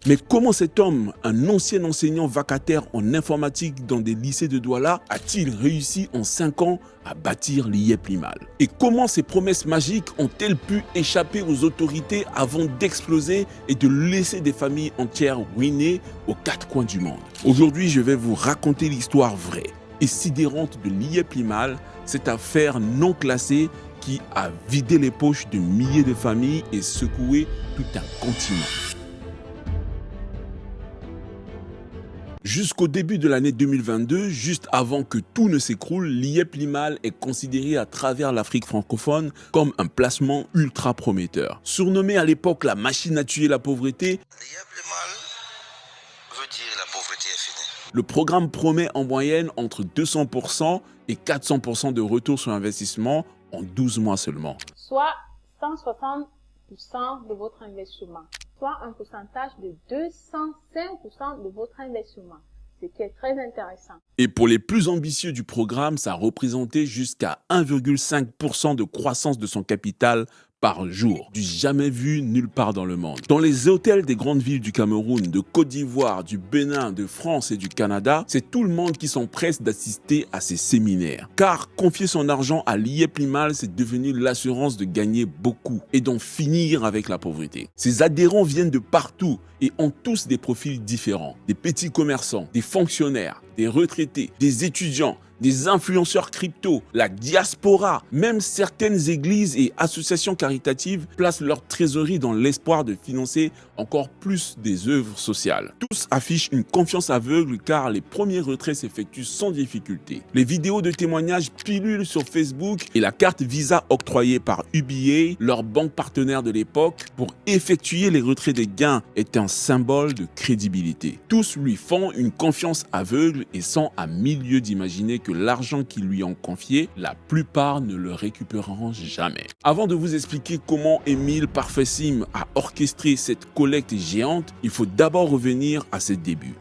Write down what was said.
Mais comment cet homme, un ancien enseignant vacataire en informatique dans des lycées de Douala, a-t-il réussi en 5 ans à bâtir l'IEP Limal? Et comment ces promesses magiques ont-elles pu échapper aux autorités avant d'exploser et de laisser des familles entières ruinées aux 4 coins du monde? Aujourd'hui, je vais vous raconter l'histoire vraie et sidérante de l'IEP Limal, cette affaire non classée qui a vidé les poches de milliers de familles et secoué tout un continent. Jusqu'au début de l'année 2022, juste avant que tout ne s'écroule, l'IEP Limal est considéré à travers l'Afrique francophone comme un placement ultra prometteur. Surnommé à l'époque la machine à tuer la pauvreté, L'IEP Limal veut dire la pauvreté est finie. Le programme promet en moyenne entre 200% et 400% de retour sur investissement en 12 mois seulement. Soit 160% de votre investissement, soit un pourcentage de 205% de votre investissement, ce qui est très intéressant. Et pour les plus ambitieux du programme, ça représentait jusqu'à 1,5% de croissance de son capital par jour, du jamais vu nulle part dans le monde. Dans les hôtels des grandes villes du Cameroun, de Côte d'Ivoire, du Bénin, de France et du Canada, c'est tout le monde qui s'empresse d'assister à ces séminaires. Car confier son argent à l'IEP Limal, c'est devenu l'assurance de gagner beaucoup et d'en finir avec la pauvreté. Ces adhérents viennent de partout et ont tous des profils différents. Des petits commerçants, des fonctionnaires, des retraités, des étudiants, des influenceurs crypto, la diaspora, même certaines églises et associations caritatives placent leur trésorerie dans l'espoir de financer encore plus des œuvres sociales. Tous affichent une confiance aveugle car les premiers retraits s'effectuent sans difficulté. Les vidéos de témoignages pilulent sur Facebook et la carte Visa octroyée par UBA, leur banque partenaire de l'époque, pour effectuer les retraits des gains est un symbole de crédibilité. Tous lui font une confiance aveugle et sont à 1000 lieues d'imaginer que l'argent qu'ils lui ont confié, la plupart ne le récupéreront jamais. Avant de vous expliquer comment Émile Parfait Sim a orchestré cette collecte géante, il faut d'abord revenir à ses débuts.